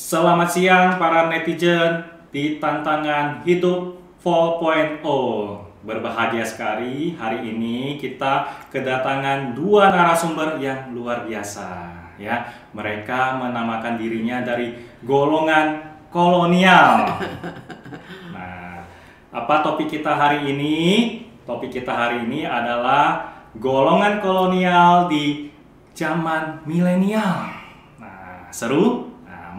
Selamat siang para netizen di tantangan hidup 4.0. Berbahagia sekali hari ini kita kedatangan dua narasumber yang luar biasa ya. Mereka menamakan dirinya dari golongan kolonial. Nah, apa topik kita hari ini? Topik kita hari ini adalah golongan kolonial di zaman milenial. Nah, seru?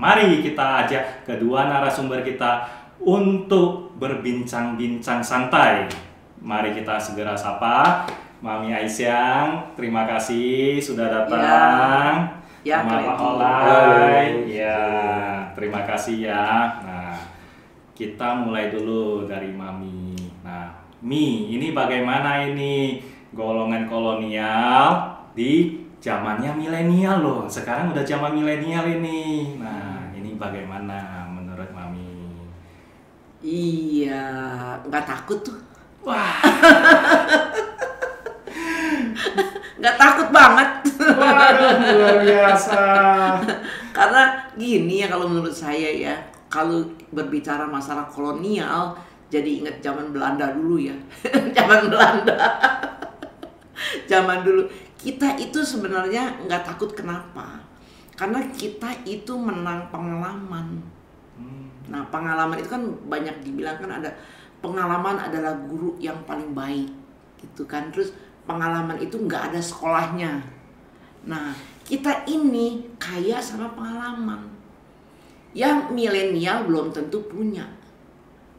Mari kita ajak kedua narasumber kita untuk berbincang-bincang santai. Mari kita segera sapa Mami Aisyang. Terima kasih sudah datang. Ya, Pak Olay. Ya, terima kasih ya. Nah, kita mulai dulu dari Mami. Nah, Mi, ini bagaimana ini golongan kolonial di zamannya milenial loh. Sekarang udah zaman milenial ini. Nah, ini bagaimana menurut Mami? Iya, nggak takut tuh. Wah, Nggak takut banget. waduh, luar biasa. Karena gini ya, kalau menurut saya ya, kalau berbicara masalah kolonial, jadi ingat zaman Belanda dulu ya. Zaman Belanda. Zaman dulu. Kita itu sebenarnya nggak takut, kenapa? Karena kita itu menang pengalaman. Nah, pengalaman itu kan banyak dibilang kan ada pengalaman adalah guru yang paling baik, gitu kan. Terus pengalaman itu nggak ada sekolahnya. Nah, kita ini kaya sama pengalaman. Yang milenial belum tentu punya.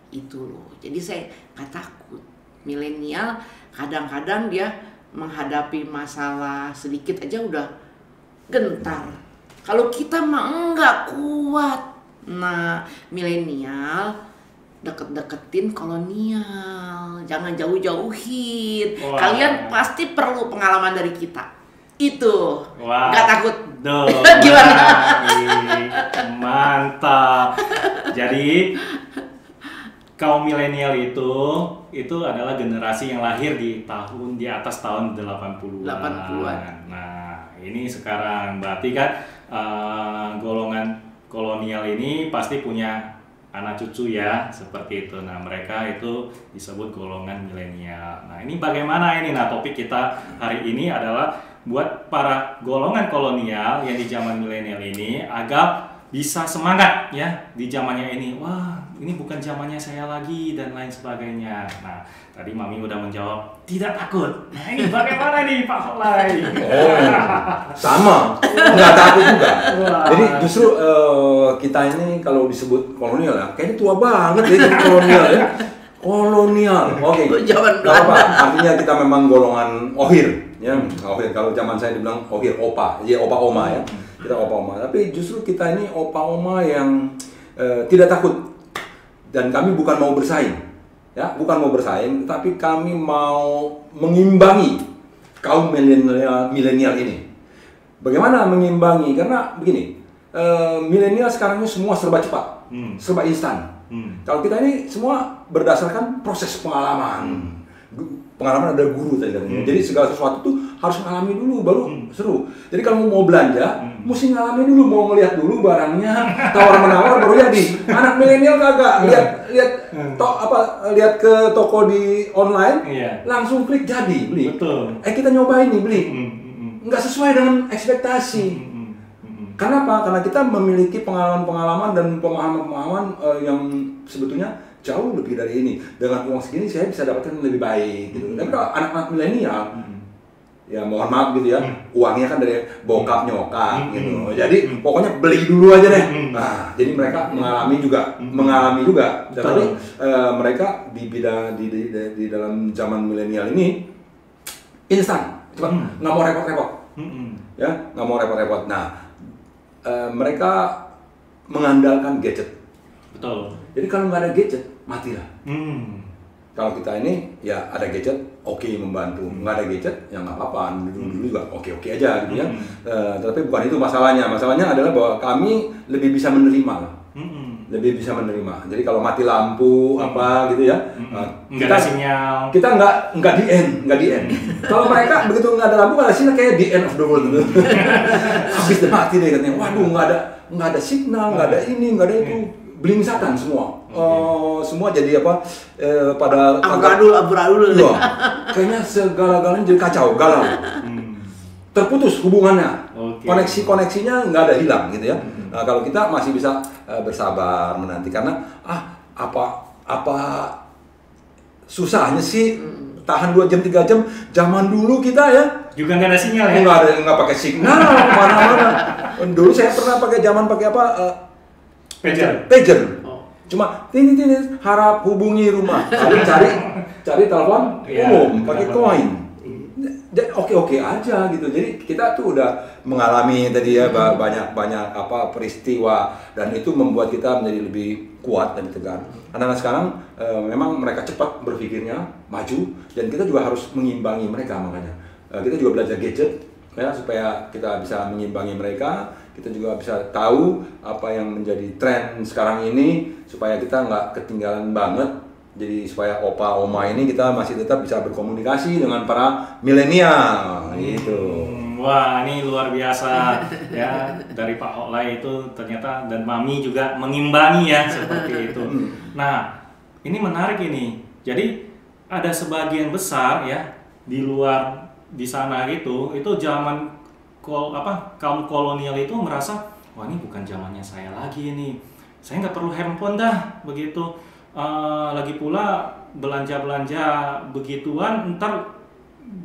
Itu loh. Jadi saya nggak takut. Milenial kadang-kadang dia menghadapi masalah sedikit aja udah gentar. Kalau kita mah enggak kuat. Nah, milenial deket-deketin kolonial. Jangan jauh-jauhin. Wah. Kalian pasti perlu pengalaman dari kita. Itu. Wah. Nggak takut. Duh, Gimana? Mantap. Jadi kaum milenial itu adalah generasi yang lahir di atas tahun 80-an. 80-an. Nah, ini sekarang berarti kan golongan kolonial ini pasti punya anak cucu ya, seperti itu. Nah, mereka itu disebut golongan milenial. Nah, ini bagaimana ini? Nah, topik kita hari ini adalah buat para golongan kolonial yang di zaman milenial ini agar bisa semangat ya di zamannya ini. Wah, ini bukan zamannya saya lagi dan lain sebagainya. Nah, tadi Mami udah menjawab tidak takut. Nah, ini bagaimana nih Pak Olay? Sama, nggak takut juga. Wah. Jadi justru kita ini kalau disebut kolonial ya, kayaknya tua banget ya jadi kolonial ya. Kolonial, oke. Zaman Nggak apa-apa. Belanda. Artinya kita memang golongan ohir, ya. Ohir. Kalau zaman saya dibilang ohir, opa, ya opa oma ya. Kita opa oma. Tapi justru kita ini opa oma yang tidak takut. Dan kami bukan mau bersaing, ya, bukan mau bersaing, tapi kami mau mengimbangi kaum milenial ini. Bagaimana mengimbangi? Karena begini, milenial sekarang ini semua serba cepat, serba instan. Kalau kita ini semua berdasarkan proses pengalaman. Pengalaman ada guru tadi katanya. Jadi segala sesuatu tuh harus mengalami dulu baru seru. Jadi kalau mau belanja, mesti ngalami dulu, mau ngelihat dulu barangnya, tawar-menawar baru jadi. Anak milenial kagak lihat ke toko di online, Iya. langsung klik jadi beli. Betul. Kita nyobain nih beli. Nggak sesuai dengan ekspektasi. Kenapa? Karena kita memiliki pengalaman-pengalaman dan pemahaman-pemahaman yang sebetulnya jauh lebih dari ini. Dengan uang segini saya bisa dapatkan lebih baik gitu. Tapi kalau anak-anak milenial ya mohon maaf gitu ya, uangnya kan dari bokap nyokap gitu. Jadi pokoknya beli dulu aja deh. Nah, jadi mereka mengalami juga. Tapi mereka di dalam zaman milenial ini instan, cepat, nggak mau repot-repot. Ya, nggak mau repot-repot. Nah, mereka mengandalkan gadget. Betul. Jadi kalau nggak ada gadget, matilah. Kalau kita ini ya ada gadget, oke, membantu. Nggak ada gadget, ya nggak apa-apa. Dulu juga oke aja gitu ya. Tapi bukan itu masalahnya. Masalahnya adalah bahwa kami lebih bisa menerima lah. Lebih bisa menerima. Jadi kalau mati lampu apa gitu ya, Nggak ada sinyal. Kita nggak di end. Kalau mereka begitu nggak ada lampu, nggak ada sinyal kayak the end of the world gitu. Habis deh mati deh katanya. Waduh, nggak nggak ada signal, nggak ada ini, nggak ada itu, blingsatan semua. Semua jadi apa? Pada Amburadul. Iya, kayaknya segala-galanya jadi kacau, galau. Terputus hubungannya, koneksinya nggak ada, hilang gitu ya. Nah, kalau kita masih bisa bersabar menanti, karena apa susahnya sih tahan 2 jam 3 jam. Zaman dulu kita ya juga nggak ada sinyal ya? Nggak pakai signal mana-mana. Dulu saya pernah pakai apa? Pager. Cuma tini harap hubungi rumah. Cari telepon umum pakai koin. Oke aja gitu. Jadi kita tuh udah mengalami tadi ya banyak peristiwa, dan itu membuat kita menjadi lebih kuat dan tegar. Anak-anak sekarang memang mereka cepat berpikirnya, maju, dan kita juga harus mengimbangi mereka. Makanya kita juga belajar gadget ya, supaya kita bisa mengimbangi mereka. Kita juga bisa tahu apa yang menjadi tren sekarang ini, supaya kita nggak ketinggalan banget. Jadi supaya opa oma ini kita masih tetap bisa berkomunikasi dengan para milenial gitu. Wah, ini luar biasa ya, dari Pak Oklay itu ternyata, dan Mami juga mengimbangi ya seperti itu. Nah, ini menarik ini. Jadi ada sebagian besar ya di luar di sana itu zaman kaum kolonial itu merasa, wah ini bukan zamannya saya lagi ini. Saya nggak perlu handphone dah begitu. Lagi pula belanja begituan ntar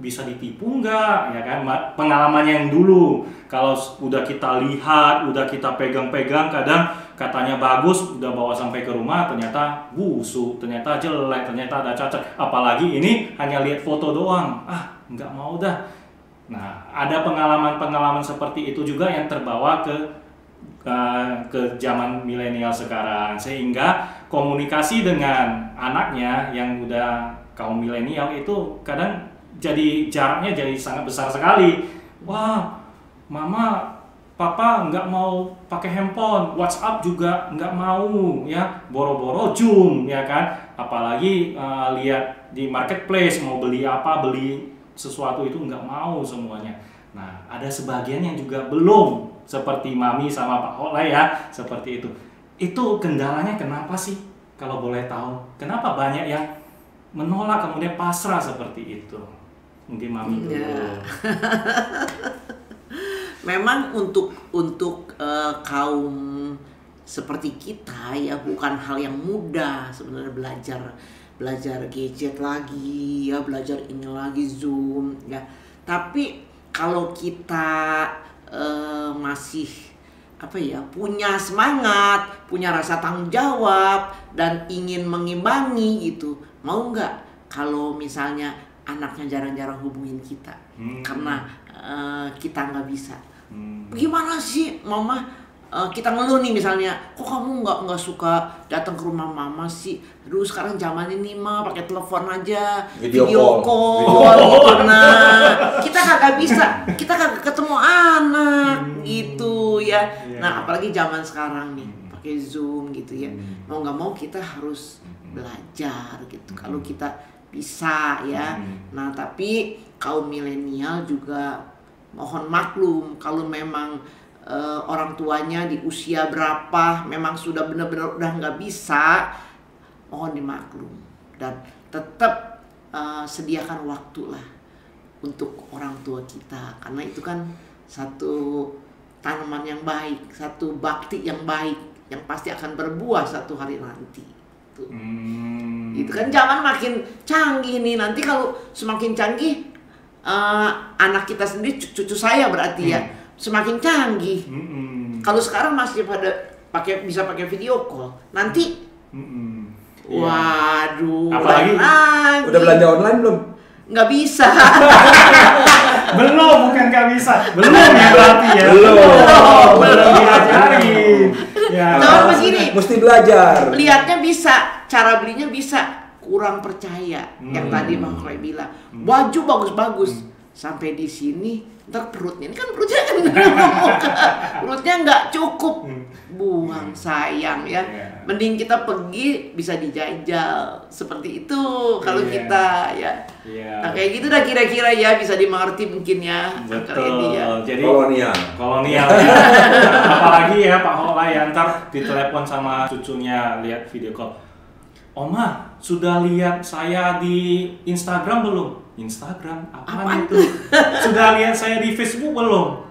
bisa ditipu nggak, ya kan? Pengalaman yang dulu kalau udah kita lihat, udah kita pegang-pegang, kadang katanya bagus, udah bawa sampai ke rumah ternyata busuk, ternyata jelek, ternyata ada cacat. Apalagi ini hanya lihat foto doang, nggak mau dah. Nah, ada pengalaman-pengalaman seperti itu juga yang terbawa ke zaman milenial sekarang, sehingga komunikasi dengan anaknya yang udah kaum milenial itu kadang jadi jaraknya jadi sangat besar sekali. Wah, mama, papa nggak mau pakai handphone, WhatsApp juga nggak mau ya, boro-boro Zoom ya kan. Apalagi lihat di marketplace mau beli beli sesuatu itu nggak mau semuanya. Nah, ada sebagian yang juga belum seperti Mami sama Pak Oklay ya, seperti itu. Itu kendalanya kenapa sih? Kalau boleh tahu, kenapa banyak yang menolak kemudian pasrah seperti itu? Mungkin Mami dulu. Ya. Memang untuk kaum seperti kita ya, bukan hal yang mudah sebenarnya belajar gadget lagi ya, belajar ini lagi, Zoom ya. Tapi kalau kita masih punya semangat, punya rasa tanggung jawab, dan ingin mengimbangi gitu, mau nggak kalau misalnya anaknya jarang-jarang hubungin kita karena kita nggak bisa. Gimana sih mama, kita ngeluh nih misalnya, kok kamu nggak suka datang ke rumah mama sih? Aduh, sekarang zaman ini mah pakai telepon aja, video call gitu. Nah, kita kagak bisa, kita kagak ketemu anak gitu ya. Nah, apalagi zaman sekarang nih pakai Zoom gitu ya. Mau nggak mau kita harus belajar gitu. Kalau kita bisa ya. Nah, tapi kaum milenial juga mohon maklum kalau memang orang tuanya di usia berapa memang sudah benar-benar udah nggak bisa, mohon dimaklum, dan tetap sediakan waktu lah untuk orang tua kita, karena itu kan satu tanaman yang baik, satu bakti yang baik yang pasti akan berbuah satu hari nanti. Itu kan zaman makin canggih nih, nanti kalau semakin canggih anak kita sendiri, cucu saya berarti ya semakin canggih. Kalau sekarang masih bisa pakai video call, nanti waduh, apalagi udah belanja online belum? Nggak bisa. Belum, bukan nggak bisa, belum ya berarti ya. Belum diajari. Ya. Coba begini, mesti belajar. Lihatnya bisa, cara belinya bisa, kurang percaya. Yang tadi Bang Oklay bilang, baju bagus-bagus, sampai di sini, ntar perutnya ini kan perutnya kan perutnya nggak cukup, buang sayang ya. Mending kita pergi bisa dijajal seperti itu kalau kita ya. Nah kayak gitu dah kira-kira ya, bisa dimengerti mungkin ya. Betul. Ya. Jadi kolonial ya. Apalagi ya Pak Holay ya, ntar ditelepon sama cucunya lihat video call. Oma, sudah lihat saya di Instagram belum? Instagram? Apaan itu? Sudah lihat saya di Facebook belum?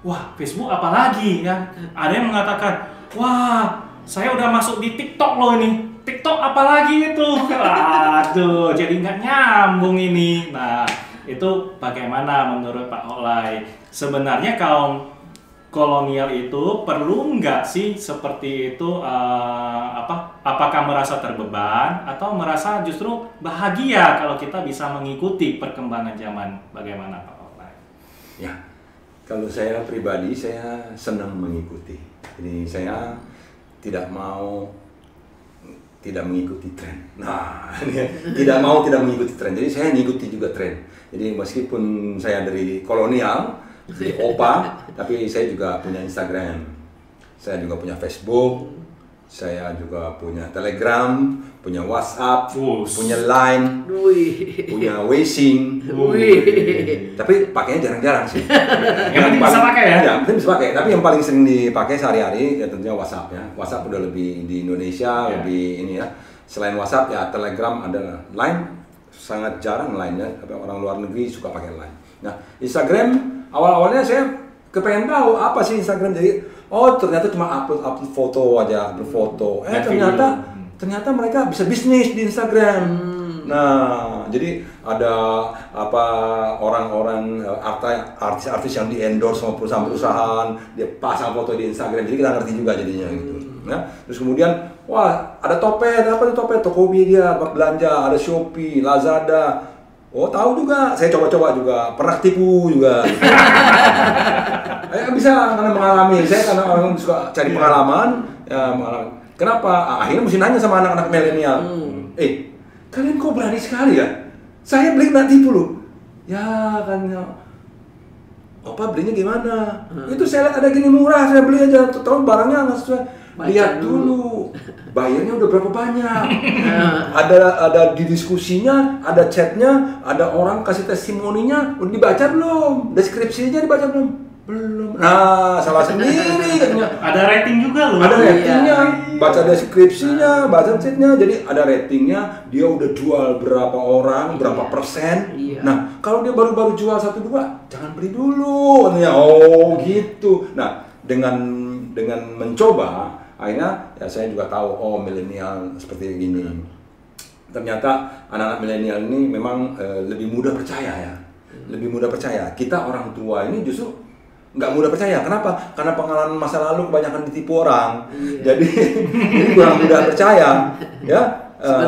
Wah, Facebook apa lagi ya? Ada yang mengatakan, wah, saya udah masuk di TikTok loh ini. TikTok apa lagi itu? Aduh, jadi nggak nyambung ini. Nah, itu bagaimana menurut Pak Holay? Sebenarnya kaum kolonial itu perlu nggak sih seperti itu, apakah merasa terbeban atau merasa justru bahagia kalau kita bisa mengikuti perkembangan zaman? Bagaimana Pak Holay? Ya, kalau saya pribadi saya senang mengikuti. Jadi saya tidak mengikuti tren. Nah, tidak mengikuti tren. Jadi saya mengikuti juga tren. Jadi meskipun saya dari kolonial, jadi opa, tapi saya juga punya Instagram, saya juga punya Facebook, saya juga punya Telegram, punya WhatsApp, punya Line, punya Weixin. Tapi pakainya jarang-jarang sih. Yang penting bisa pakai ya? Ya, penting bisa pakai. Tapi yang paling sering dipakai sehari-hari ya tentunya WhatsApp ya. WhatsApp udah lebih di Indonesia, lebih ini ya. Selain WhatsApp ya Telegram ada, Line sangat jarang Line ya. Tapi orang luar negeri suka pakai Line. Nah, Instagram awal-awalnya saya kepengen tahu apa sih Instagram, jadi ternyata cuma upload foto aja, ternyata mereka bisa bisnis di Instagram. Nah, jadi ada orang-orang artis-artis yang di endorse sama perusahaan-perusahaan, dia pasang foto di Instagram, jadi kita ngerti juga jadinya gitu. Nah, terus kemudian ada Topet, Tokopedia, belanja, ada Shopee, Lazada. Tahu juga, saya coba-coba juga, pernah tipu juga. Bisa karena mengalami, saya karena orang suka cari pengalaman, ya pengalaman. Kenapa? Akhirnya mesti nanya sama anak-anak milenial. Kalian kok berani sekali ya? Saya beli nggak tipu loh. Ya kan, Opa belinya gimana? Itu saya lihat ada gini murah, saya beli aja. Tahu barangnya nggak sesuai. Lihat dulu, bayarnya udah berapa banyak. Ada di diskusinya, ada chatnya, ada orang kasih testimoninya, udah dibaca belum? Deskripsinya dibaca belum? Belum. Nah, salah sendiri katanya. Ada rating juga loh. Ada ratingnya, baca deskripsinya, baca chatnya, jadi ada ratingnya. Dia udah jual berapa orang, berapa persen. Nah, kalau dia baru-baru jual 1-2, jangan beli dulu katanya. Gitu. Nah, dengan mencoba, akhirnya ya saya juga tahu milenial seperti gini. Ternyata anak-anak milenial ini memang lebih mudah percaya ya. Lebih mudah percaya. Kita orang tua ini justru nggak mudah percaya. Kenapa? Karena pengalaman masa lalu kebanyakan ditipu orang. Jadi kurang mudah percaya. Ya.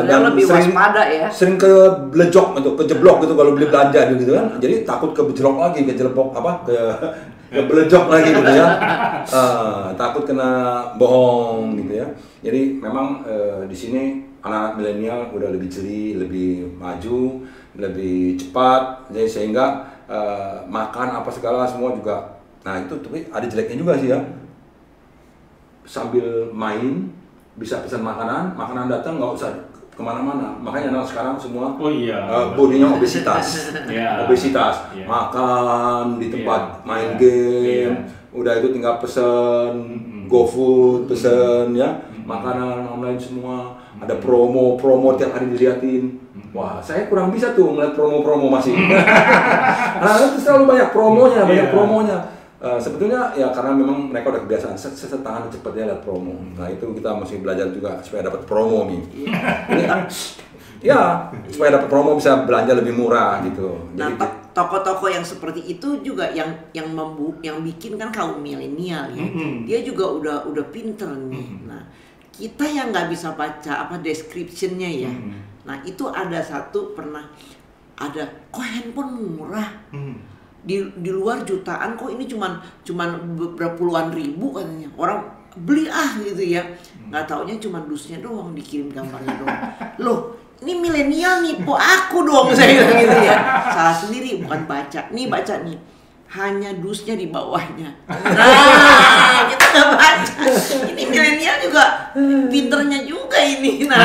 Dan lebih waspada ya. Sering kejeblok gitu kalau beli belanja gitu kan. Jadi takut kejelok belejok lagi gitu ya, takut kena bohong gitu ya. Jadi memang di sini anak-anak milenial udah lebih jeli, lebih maju, lebih cepat, jadi sehingga makan apa segala semua juga. Nah itu tapi ada jeleknya juga sih ya. Sambil main bisa pesan makanan datang nggak usah kemana-mana. Makanya anak sekarang semua bodinya obesitas, makan di tempat main game, udah itu tinggal pesen GoFood, pesen ya makanan online semua, ada promo tiap hari diliatin. Wah, saya kurang bisa tuh ngeliat promo masih. Nah, itu selalu banyak promonya. Sebetulnya ya karena memang mereka udah kebiasaan setangan cepatnya lihat promo. Nah itu kita mesti belajar juga supaya dapat promo nih. Supaya dapat promo bisa belanja lebih murah gitu. Nah, toko-toko yang seperti itu juga yang bikin kan kaum milenial ya. Dia juga udah pinter nih. Nah, kita yang nggak bisa baca description-nya ya. Nah, itu ada satu pernah ada kok handphone murah. Di luar jutaan kok ini cuman berpuluhan ribu katanya. Orang beli gitu ya. Nggak taunya cuma dusnya doang, dikirim gambarnya doang. Loh, ini milenial nipu aku dong, saya bilang gitu ya. Salah sendiri, bukan baca. Nih baca nih, hanya dusnya di bawahnya. Nah, kita nggak baca. Ini milenial juga pinternya juga ini. Nah,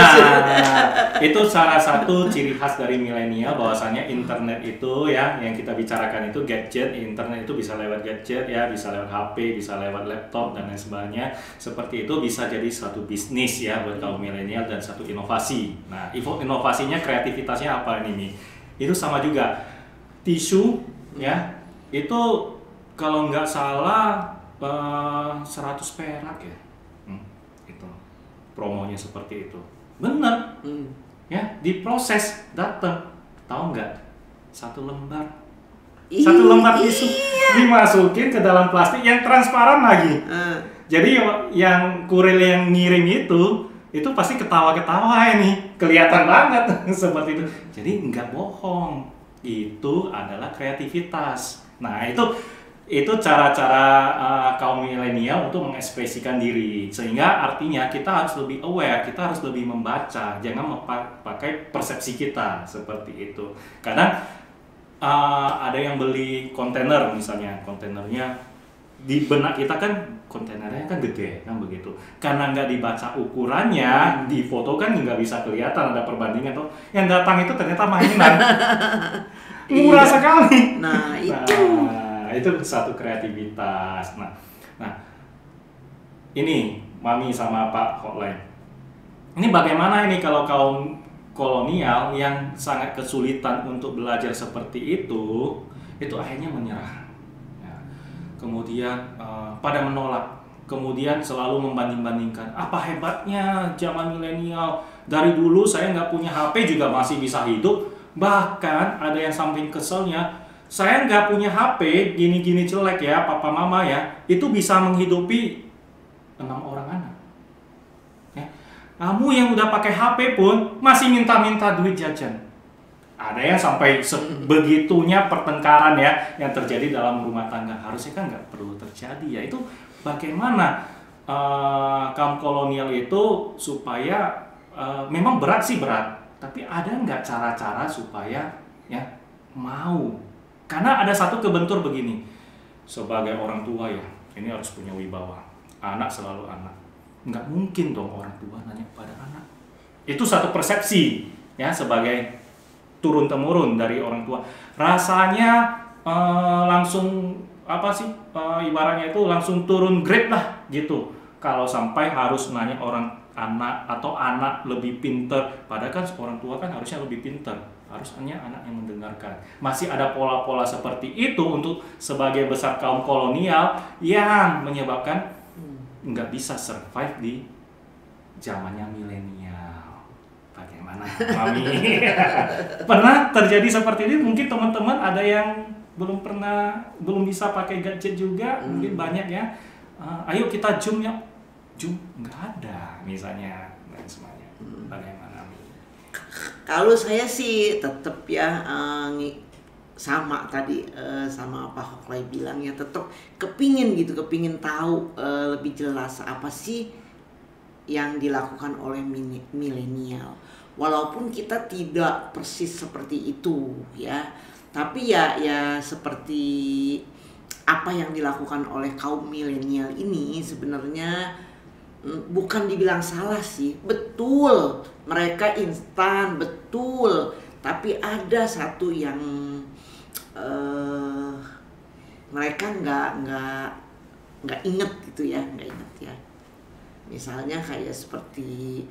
itu salah satu ciri khas dari milenial, bahwasannya internet itu ya, yang kita bicarakan itu gadget. Internet itu bisa lewat gadget ya, bisa lewat HP, bisa lewat laptop dan lain sebagainya. Seperti itu bisa jadi satu bisnis ya buat kaum milenial dan satu inovasi. Nah, inovasinya, kreativitasnya apa ini Mi? Itu sama juga tisu ya. Itu kalau nggak salah 100 perak ya. Itu promonya seperti itu. Bener. Ya, diproses, datang. Tahu nggak? Satu lembar tisu dimasukin ke dalam plastik yang transparan lagi. Jadi yang kurir yang ngirim itu pasti ketawa-ketawa ini. Kelihatan banget seperti itu. Jadi nggak bohong. Itu adalah kreativitas. Nah, itu cara-cara kaum milenial untuk mengekspresikan diri. Sehingga artinya kita harus lebih aware, kita harus lebih membaca, jangan pakai persepsi kita seperti itu. Kadang ada yang beli kontainer misalnya, kontainernya di benak kita kan kontainernya kan gede kan begitu. Karena nggak dibaca ukurannya, di foto kan nggak bisa kelihatan ada perbandingan tuh. Yang datang itu ternyata mainan. Murah sekali. Nah, itu. Nah, itu satu kreativitas. Nah, ini Mami sama Pak Hotline. Ini bagaimana ini kalau kaum kolonial yang sangat kesulitan untuk belajar seperti itu akhirnya menyerah. Ya. Kemudian pada menolak. Kemudian selalu membanding-bandingkan. Apa hebatnya zaman milenial? Dari dulu saya nggak punya HP juga masih bisa hidup. Bahkan ada yang samping keselnya, saya nggak punya HP, gini-gini jelek ya, papa mama ya, itu bisa menghidupi 6 orang anak. Ya. Kamu yang udah pakai HP pun masih minta-minta duit jajan. Ada yang sampai sebegitunya pertengkaran ya yang terjadi dalam rumah tangga. Harusnya kan nggak perlu terjadi ya. Itu bagaimana kaum kolonial itu supaya memang berat sih berat. Tapi ada nggak cara-cara supaya ya mau? Karena ada satu kebentur begini, sebagai orang tua ya, ini harus punya wibawa. Anak selalu anak. Nggak mungkin dong orang tua nanya pada anak. Itu satu persepsi ya sebagai turun-temurun dari orang tua. Rasanya langsung apa sih ibaratnya itu langsung turun grade lah gitu. Kalau sampai harus nanya orang anak atau anak lebih pinter, padahal kan orang tua kan harusnya lebih pinter, harusnya anak yang mendengarkan. Masih ada pola-pola seperti itu untuk sebagai besar kaum kolonial yang menyebabkan nggak bisa survive di zamannya milenial. Bagaimana, Mami? Pernah terjadi seperti ini? Mungkin teman-teman ada yang belum bisa pakai gadget juga, mungkin banyak ya. Ayo kita zoom ya. Zoom nggak ada misalnya dan semuanya. Bagaimana? Kalau saya sih tetap ya sama tadi sama Pak Hoklay bilang ya, tetap kepingin tahu lebih jelas apa sih yang dilakukan oleh milenial. Walaupun kita tidak persis seperti itu ya, tapi ya seperti apa yang dilakukan oleh kaum milenial ini sebenarnya bukan dibilang salah sih, betul mereka instan, betul, tapi ada satu yang mereka nggak inget gitu ya, nggak inget ya. Misalnya kayak seperti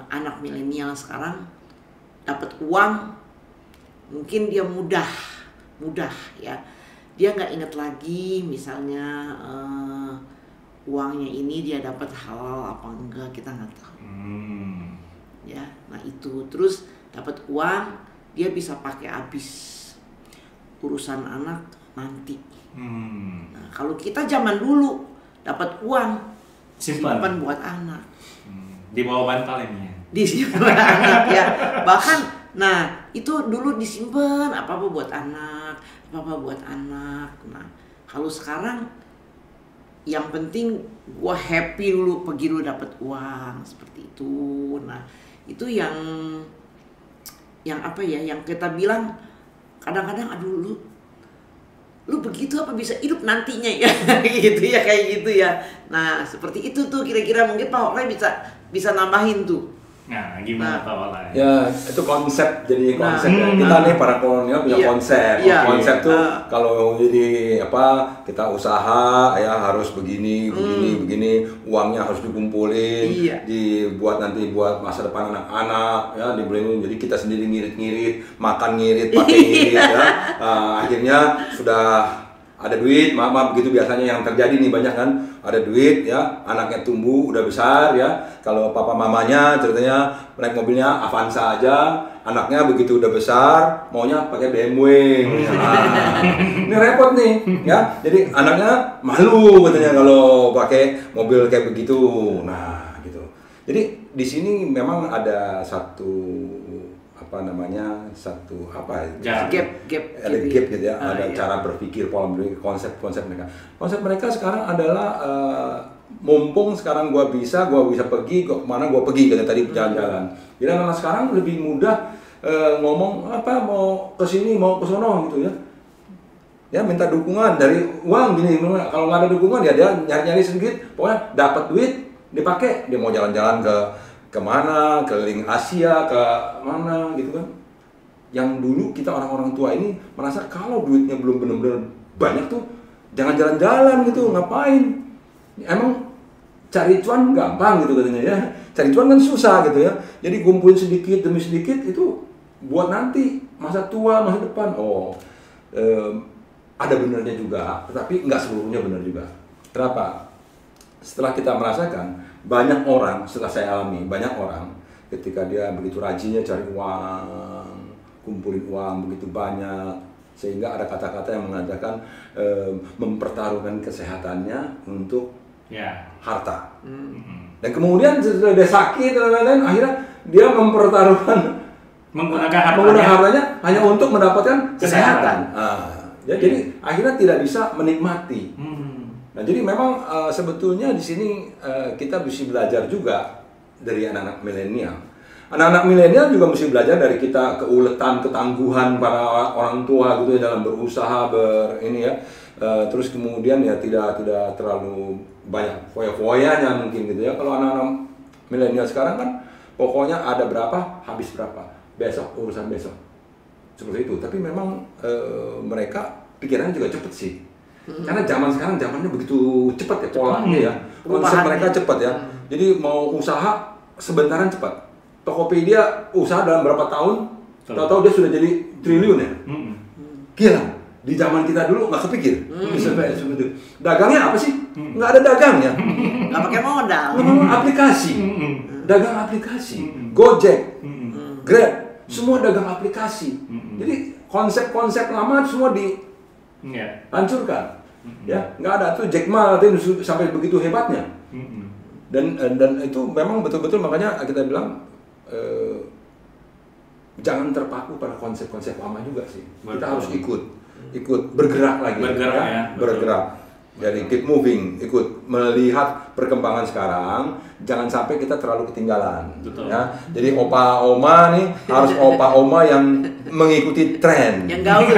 anak milenial sekarang dapat uang, mungkin dia mudah ya, dia nggak inget lagi misalnya uangnya ini dia dapat halal apa enggak, kita nggak tahu. Ya, nah itu terus dapat uang dia bisa pakai habis, urusan anak nanti. Nah, kalau kita zaman dulu dapat uang simpan buat anak, di bawah bantal ini ya, disimpan anak ya, bahkan nah itu dulu disimpan apa buat anak. Nah kalau sekarang yang penting gue happy dulu, pergi dulu dapat uang seperti itu. Nah itu yang apa ya, yang kita bilang kadang-kadang aduh lu begitu apa bisa hidup nantinya ya gitu ya, kayak gitu ya. Nah seperti itu tuh kira-kira mungkin Pak Hoklay bisa nambahin tuh. Nah, gimana Pak Hoklay? Ya, itu konsep, jadi konsep ya. Kita nih para kolonial punya Iya. konsep. Iya. Konsep tuh kalau jadi apa, kita usaha ya harus begini, begini, uangnya harus dikumpulin, Iya. dibuat nanti buat masa depan anak-anak ya, dibeliin. Jadi kita sendiri ngirit-ngirit, makan ngirit, pakai ngirit ya. Akhirnya sudah ada duit, maaf begitu biasanya yang terjadi nih, banyak kan, ada duit ya, anaknya tumbuh udah besar ya. Kalau papa mamanya ceritanya naik mobilnya Avanza aja, anaknya begitu udah besar maunya pakai BMW. Ini repot nih ya. Jadi anaknya malu katanya kalau pakai mobil kayak begitu. Nah, gitu. Jadi di sini memang ada satu Gap ada gitu. gap gitu ya, ada Iya. cara berpikir, pola berpikir, konsep mereka. Konsep mereka sekarang adalah mumpung sekarang gua bisa pergi, kemana gua pergi kayak tadi jalan-jalan. Jadi anak sekarang lebih mudah ngomong apa, mau ke sini, mau ke sono gitu ya. Ya minta dukungan dari uang gini, kalau nggak ada dukungan ya dia nyari-nyari sedikit, pokoknya dapat duit dipakai, dia mau jalan-jalan kemana, keliling Asia, ke mana gitu kan. Yang dulu kita orang-orang tua ini merasa kalau duitnya belum benar-benar banyak tuh jangan jalan-jalan gitu, ngapain? Emang cari cuan gampang gitu katanya ya, cari cuan kan susah gitu ya. Jadi kumpulin sedikit demi sedikit itu buat nanti masa tua, masa depan. Ada benernya juga, tetapi nggak seluruhnya benar juga. Kenapa? Setelah kita merasakan, banyak orang, setelah saya alami, banyak orang ketika dia begitu rajinnya cari uang, kumpulin uang begitu banyak, sehingga ada kata-kata yang mengatakan mempertaruhkan kesehatannya untuk harta. Dan kemudian setelah dia sakit dan lain-lain, akhirnya dia mempertaruhkan menggunakan hartanya hanya untuk mendapatkan kesehatan. Jadi akhirnya tidak bisa menikmati. Nah, jadi memang sebetulnya di sini kita mesti belajar juga dari anak-anak milenial. Anak-anak milenial juga mesti belajar dari kita, keuletan, ketangguhan para orang tua gitu ya dalam berusaha terus kemudian ya tidak terlalu banyak foya-foyanya mungkin gitu ya. Kalau anak-anak milenial sekarang kan pokoknya ada berapa habis berapa, besok urusan besok. Seperti itu, tapi memang mereka pikirannya juga cepet sih. Karena zaman sekarang zamannya begitu cepat ya polanya ya. Konsep mereka cepat ya. Jadi mau usaha sebentaran cepat. Tokopedia usaha dalam berapa tahun, tahu-tahu dia sudah jadi triliun ya. Gila. Di zaman kita dulu nggak kepikir. Seperti itu. Dagangnya apa sih? Nggak ada dagangnya. Nggak pakai modal. Aplikasi. Dagang aplikasi. Gojek, Grab. Semua dagang aplikasi. Jadi konsep-konsep lama semua dihancurkan. Ya, nggak ada tuh Jack Ma itu sampai begitu hebatnya. Dan itu memang betul-betul makanya kita bilang jangan terpaku pada konsep-konsep lama juga sih. Kita harus ikut bergerak lagi. Bergerak. Jadi keep moving, ikut melihat perkembangan sekarang, jangan sampai kita terlalu ketinggalan. Ya. Jadi opa oma nih harus opa oma yang mengikuti tren. Yang gaul.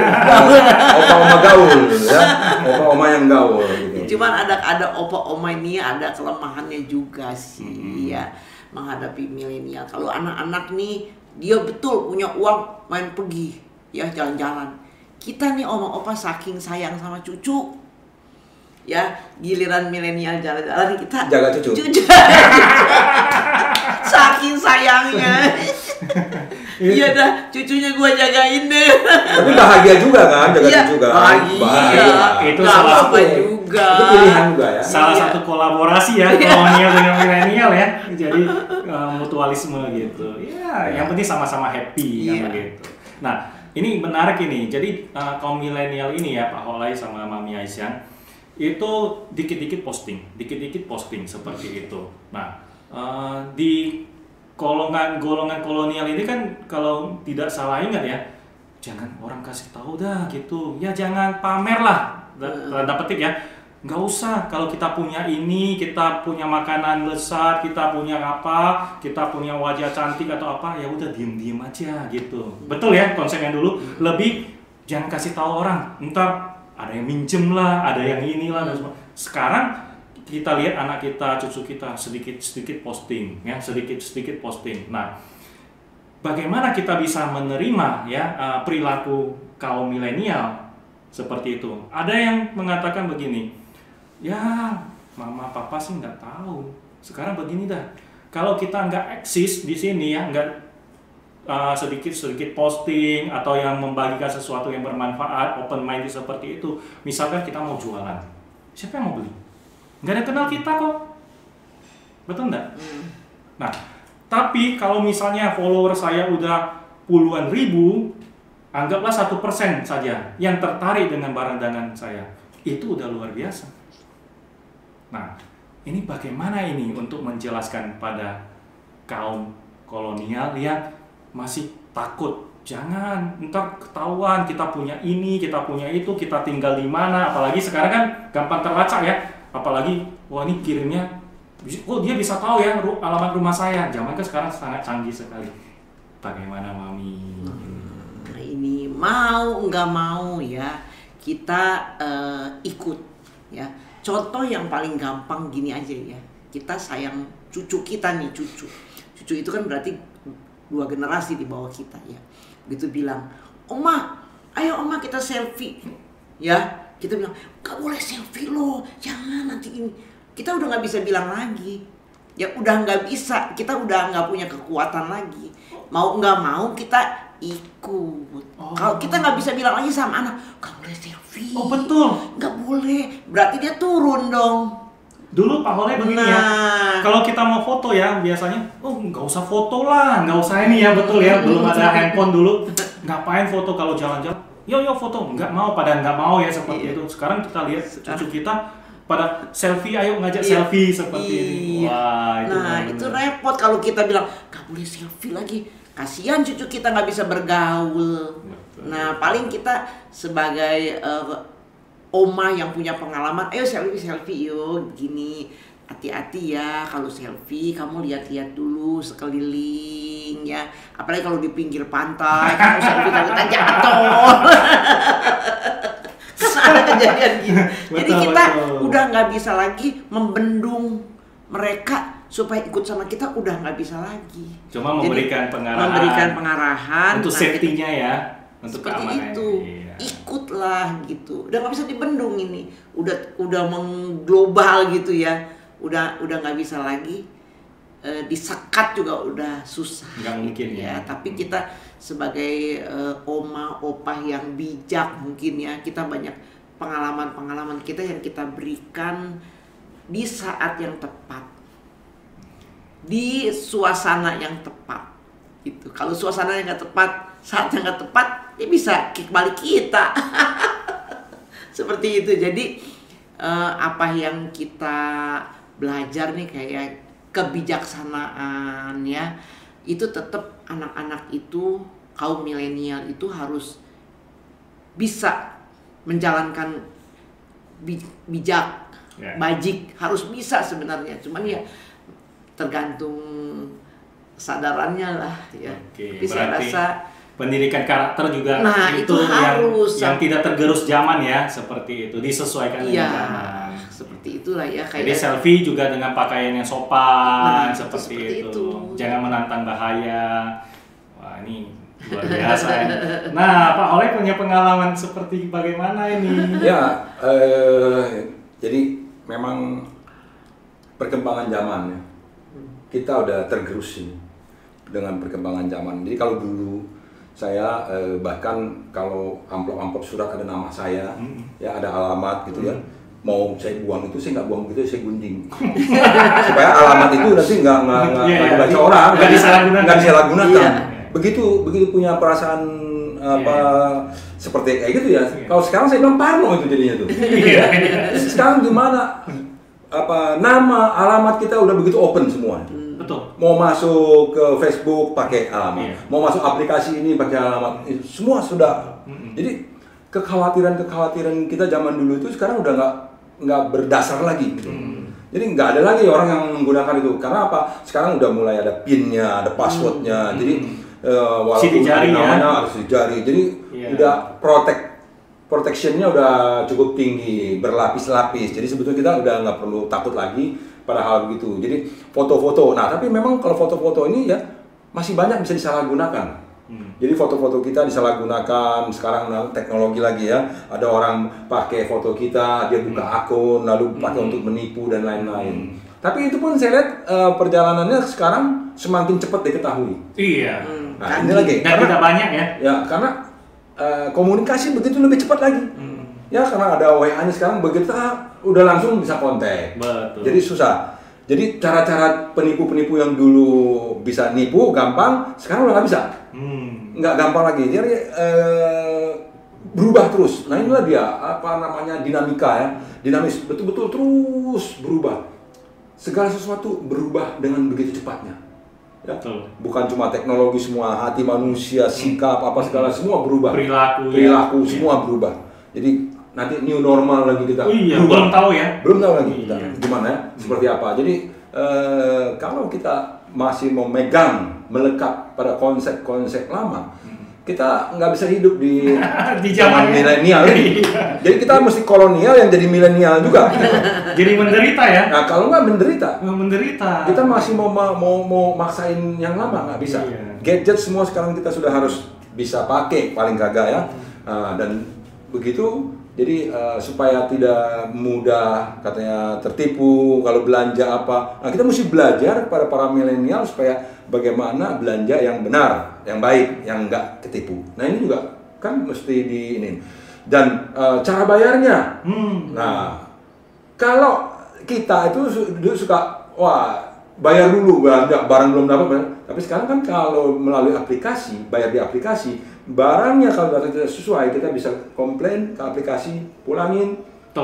Opa oma gaul, ya. Opa oma yang gaul. Gitu. Cuman ada opa oma ini ada kelemahannya juga sih ya menghadapi milenial. Kalau anak-anak nih dia betul punya uang main pergi ya jalan-jalan. Kita nih oma-opa saking sayang sama cucu. Ya, giliran milenial jalan-jalan kita jaga cucu. Saking sayangnya. Iya dah, cucunya gua jagain deh. Tapi bahagia juga kan, jaga cucu kan. Bahagia. Itu gak salah apa-apa juga. Itu pilihan juga ya. Salah satu kolaborasi ya kolonial dengan milenial ya. Jadi mutualisme gitu. Ya, yang penting sama-sama happy kan begitu. Nah, ini menarik ini. Jadi kaum milenial ini ya Pak Hoklay sama Mami Aisyah itu dikit-dikit posting seperti itu. Nah, di golongan kolonial ini kan kalau tidak salah ingat ya, jangan orang kasih tahu dah gitu. Ya jangan pamer lah, tanda petik ya. nggak usah. Kalau kita punya ini, kita punya makanan lezat, kita punya apa, kita punya wajah cantik atau apa, ya udah diem aja gitu. Betul ya konsepnya dulu. Lebih jangan kasih tahu orang. Ntar ada yang minjem lah, ada yang inilah. Sekarang kita lihat anak kita, cucu kita sedikit posting, ya sedikit posting. Nah, bagaimana kita bisa menerima ya perilaku kaum milenial seperti itu? Ada yang mengatakan begini, ya mama papa sih nggak tahu. Sekarang begini dah, kalau kita nggak eksis di sini ya, nggak sedikit posting atau yang membagikan sesuatu yang bermanfaat, open minded seperti itu. Misalkan kita mau jualan, siapa yang mau beli? Nggak ada kenal kita kok, betul nggak? Nah, tapi kalau misalnya follower saya udah puluhan ribu, anggaplah 1% saja yang tertarik dengan barang dagangan saya, itu udah luar biasa. Nah, ini bagaimana ini untuk menjelaskan pada kaum kolonial yang masih takut, jangan ntar ketahuan kita punya ini, kita punya itu, kita tinggal di mana, apalagi sekarang kan gampang terlacak ya, apalagi wah ini kirimnya, oh dia bisa tahu ya alamat rumah saya. Zaman kan sekarang sangat canggih sekali. Bagaimana Mami? Ini mau nggak mau ya kita ikut ya. Contoh yang paling gampang gini aja ya, kita sayang cucu kita nih, cucu itu kan berarti 2 generasi di bawah kita ya. Begitu bilang, Oma, ayo Oma kita selfie ya. Kita bilang, gak boleh selfie loh, jangan nanti ini. Kita udah gak bisa bilang lagi. Ya udah gak bisa, kita udah gak punya kekuatan lagi. Mau gak mau kita ikut. Kalau kita gak bisa bilang lagi sama anak, gak boleh selfie. Oh betul. Gak boleh, berarti dia turun dong. Dulu Pak Hole begini ya, kalau kita mau foto ya biasanya, oh nggak usah foto lah, nggak usah ini ya, betul ya, belum ada handphone dulu. Ngapain foto kalau jalan-jalan? Yo foto, nggak mau, pada nggak mau ya seperti itu. Sekarang kita lihat cucu kita pada selfie, ayo ngajak selfie seperti ini. Wah, itu itu repot kalau kita bilang nggak boleh selfie lagi. Kasihan cucu kita nggak bisa bergaul. Betul. Nah paling kita sebagai oma yang punya pengalaman, ayo selfie yuk, gini. Hati-hati ya kalau selfie, kamu lihat-lihat dulu sekeliling ya. Apalagi kalau di pinggir pantai, kamu selfie takutnya jatuh. Karena ada kejadian gini. Jadi kita udah nggak bisa lagi membendung mereka supaya ikut sama kita, udah nggak bisa lagi. Cuma memberikan pengarahan untuk safety-nya ya, untuk seperti keamanan. itu. Iya. Ikutlah gitu. Udah nggak bisa dibendung ini. Udah mengglobal gitu ya. Udah nggak bisa lagi. Disekat juga udah susah. Nggak mungkin ya. Tapi kita sebagai oma opah yang bijak mungkin ya, kita banyak pengalaman kita yang kita berikan di saat yang tepat, di suasana yang tepat gitu. Kalau suasana yang nggak tepat, saat yang nggak tepat, dia bisa balik kita. Seperti itu. Jadi apa yang kita belajar nih kayak kebijaksanaan ya, itu tetap anak-anak itu, kaum milenial itu harus bisa menjalankan bijak, bajik, harus bisa sebenarnya. Cuman ya tergantung kesadarannya lah ya. Tapi saya rasa pendidikan karakter juga itu harus yang tidak tergerus zaman ya, seperti itu, disesuaikan dengan zaman. Seperti itulah ya. Jadi selfie juga dengan pakaian yang sopan, seperti itu. Jangan menantang bahaya. Wah ini luar biasa. Nah Pak Hole punya pengalaman seperti bagaimana ini? Ya, jadi memang perkembangan zaman ya. Kita udah tergerus ini dengan perkembangan zaman. Jadi kalau dulu saya bahkan kalau amplop surat ada nama saya, ya ada alamat gitu ya. Mau saya buang itu saya nggak buang begitu, saya gunting supaya alamat itu nanti nggak dibaca orang, nggak disalahgunakan. Begitu punya perasaan seperti kayak gitu ya. Kalau sekarang saya bilang parno itu jadinya tuh. Sekarang gimana? Nama alamat kita udah begitu open semua. Betul. Mau masuk ke Facebook pakai alamat, mau masuk aplikasi ini pakai alamat, semua sudah. Jadi kekhawatiran kita zaman dulu itu sekarang udah nggak berdasar lagi gitu. Jadi nggak ada lagi orang yang menggunakan itu. Karena apa? Sekarang udah mulai ada PIN-nya, ada password-nya. Jadi walaupun namanya harus di jari. Jadi udah protection-nya udah cukup tinggi, berlapis-lapis. Jadi sebetulnya kita udah nggak perlu takut lagi pada hal begitu. Jadi foto-foto. Nah, tapi memang kalau foto-foto ini ya masih banyak bisa disalahgunakan. Jadi foto-foto kita disalahgunakan, sekarang teknologi lagi ya. Ada orang pakai foto kita, dia buka akun, lalu pakai untuk menipu dan lain-lain. Tapi itu pun saya lihat perjalanannya sekarang semakin cepat diketahui. Iya. Nah, ini lagi. Dan tidak banyak ya? Ya, karena komunikasi begitu lebih cepat lagi. Ya, karena ada WA-nya sekarang begitu udah langsung bisa kontak. Betul. Jadi susah. Jadi cara-cara penipu-penipu yang dulu bisa nipu gampang, sekarang udah nggak bisa. Nggak gampang lagi. Jadi berubah terus. Nah inilah dia apa namanya dinamika ya, dinamis, betul-betul terus berubah. Segala sesuatu berubah dengan begitu cepatnya. Ya? Bukan cuma teknologi, semua hati manusia, sikap apa segala semua berubah. Perilaku semua berubah. Jadi nanti new normal lagi kita. Belum tahu ya. Belum tahu lagi kita gimana ya, seperti apa. Jadi kalau kita masih mau melekat pada konsep-konsep lama, kita nggak bisa hidup di zaman milenial ini. Jadi kita mesti kolonial yang jadi milenial juga. Jadi menderita ya? Nah kalau nggak menderita, kita masih mau maksain yang lama nggak bisa. Gadget semua sekarang kita sudah harus bisa pakai paling kagak ya. Dan begitu. Jadi supaya tidak mudah katanya tertipu kalau belanja apa. Nah kita mesti belajar kepada para milenial supaya bagaimana belanja yang benar, yang baik, yang enggak ketipu. Nah ini juga kan mesti di ini. Dan cara bayarnya. Nah kalau kita itu suka bayar dulu barang belum dapat. Tapi sekarang kan kalau melalui aplikasi, bayar di aplikasi, barangnya kalau tidak sesuai kita bisa komplain ke aplikasi, pulangin,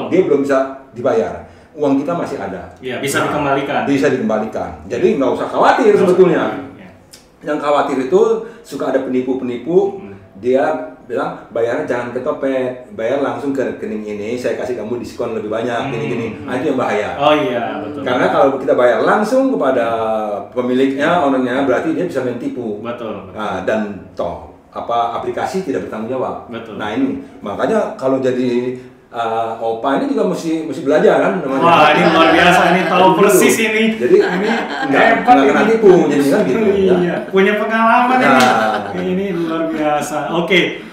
dia belum bisa dibayar, uang kita masih ada. Iya, bisa dikembalikan. Bisa dikembalikan. Jadi nggak usah khawatir sebetulnya. Yang khawatir itu suka ada penipu-penipu, dia bilang bayarnya jangan ke topet, bayar langsung ke rekening ini, saya kasih kamu diskon lebih banyak, gini-gini. Nah itu yang bahaya. Oh iya, betul. Karena kalau kita bayar langsung kepada pemiliknya, ownernya, berarti dia bisa mentipu. Betul. Nah, dan aplikasi tidak bertanggung jawab. Betul. Nah ini makanya kalau jadi Opa ini juga mesti belajar kan namanya. Wah ini luar biasa, ini tahu persis ini. Jadi ini nggak kena tipu, jadi kan gitu. Iya, punya pengalaman ini luar biasa. Oke,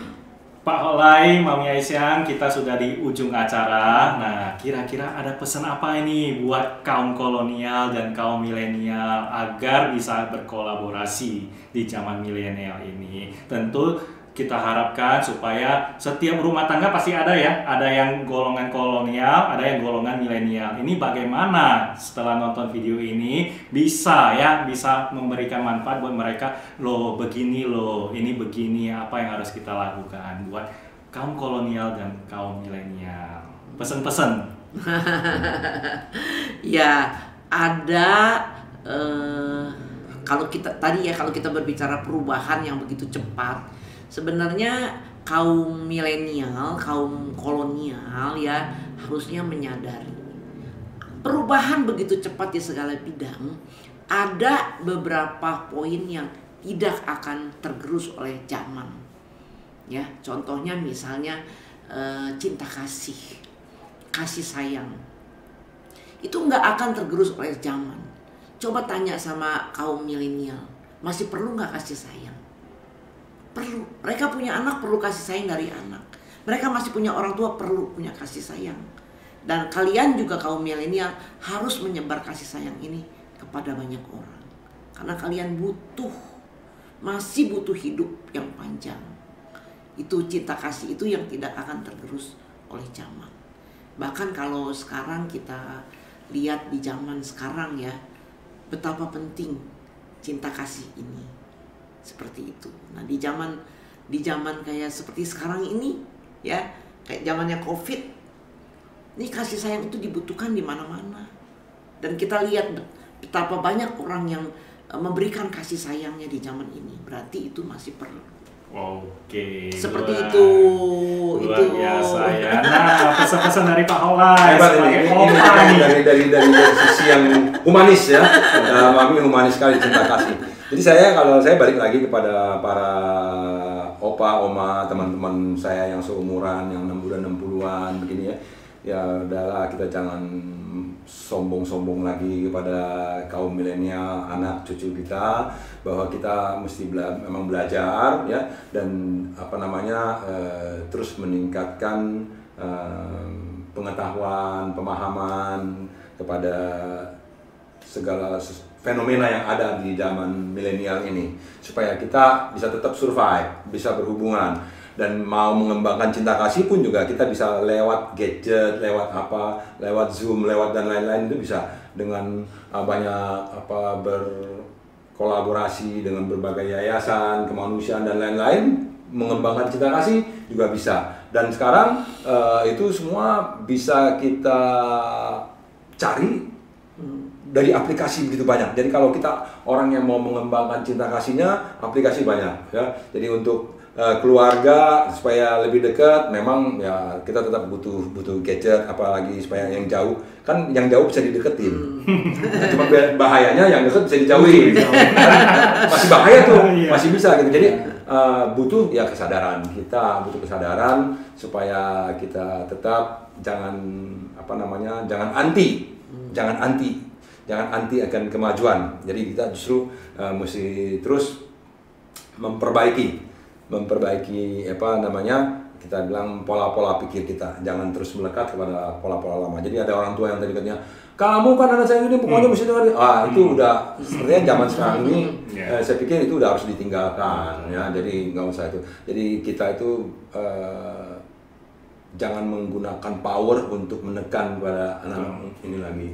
Pak Holai, Mami Aisyang, kita sudah di ujung acara. Nah, kira-kira ada pesan apa ini buat kaum kolonial dan kaum milenial agar bisa berkolaborasi di zaman milenial ini? Tentu kita harapkan supaya setiap rumah tangga pasti ada ya, ada yang golongan kolonial, ada yang golongan milenial. Ini bagaimana setelah nonton video ini bisa memberikan manfaat buat mereka. Loh begini loh, ini begini, apa yang harus kita lakukan buat kaum kolonial dan kaum milenial. Pesan-pesan. Ya ada kalau kita berbicara perubahan yang begitu cepat. Sebenarnya kaum milenial, kaum kolonial ya harusnya menyadari perubahan begitu cepat di segala bidang. Ada beberapa poin yang tidak akan tergerus oleh zaman. Ya, contohnya misalnya cinta kasih sayang. Itu nggak akan tergerus oleh zaman. Coba tanya sama kaum milenial, masih perlu nggak kasih sayang? Perlu. Mereka punya anak, perlu kasih sayang dari anak. Mereka masih punya orang tua, perlu punya kasih sayang. Dan kalian juga kaum milenial harus menyebar kasih sayang ini kepada banyak orang. Karena kalian masih butuh hidup yang panjang. Itu cinta kasih itu yang tidak akan tergerus oleh zaman. Bahkan kalau sekarang kita lihat di zaman sekarang ya, betapa penting cinta kasih ini. Seperti itu. Nah di zaman kayak seperti sekarang ini ya, kayak zamannya COVID, ini kasih sayang itu dibutuhkan di mana-mana. Dan kita lihat betapa banyak orang yang memberikan kasih sayangnya di zaman ini. Berarti itu masih perlu. Oke. Seperti luar- itu. Luar Itu. biasa ya. Nah, pesan-pesan dari Pak Holai Hebat sebagai ini opa nih. dari sisi yang humanis ya. Mami humanis sekali, cinta kasih. Jadi kalau saya balik lagi kepada para opa, oma, teman-teman saya yang seumuran, yang 60-an, 60-an begini ya. Ya udahlah, kita jangan sombong-sombong lagi kepada kaum milenial, anak cucu kita, bahwa kita mesti memang belajar ya, dan terus meningkatkan pengetahuan, pemahaman kepada segala fenomena yang ada di zaman milenial ini, supaya kita bisa tetap survive, bisa berhubungan, dan mau mengembangkan cinta kasih pun juga kita bisa lewat gadget, lewat Zoom, lewat dan lain-lain, itu bisa dengan banyak berkolaborasi dengan berbagai yayasan kemanusiaan dan lain-lain, mengembangkan cinta kasih juga bisa. Dan sekarang itu semua bisa kita cari dari aplikasi begitu banyak. Jadi kalau kita orang yang mau mengembangkan cinta kasihnya, aplikasi banyak ya. Jadi untuk keluarga supaya lebih dekat, memang ya kita tetap butuh gadget, apalagi supaya yang jauh, kan yang jauh bisa dideketin. Cuma bahayanya yang dekat bisa dijauhin. Masih bahaya tuh, masih bisa gitu. Jadi butuh ya kesadaran, kita butuh kesadaran supaya kita tetap jangan anti akan kemajuan. Jadi kita justru mesti terus memperbaiki kita bilang pola-pola pikir kita, jangan terus melekat kepada pola-pola lama. Jadi ada orang tua yang tadi katanya, kamu kan anak saya ini pokoknya mesti dengar. Itu udah sebenarnya zaman sekarang ini saya pikir itu udah harus ditinggalkan ya. Jadi nggak usah itu. Jadi kita itu jangan menggunakan power untuk menekan pada anak ini lagi.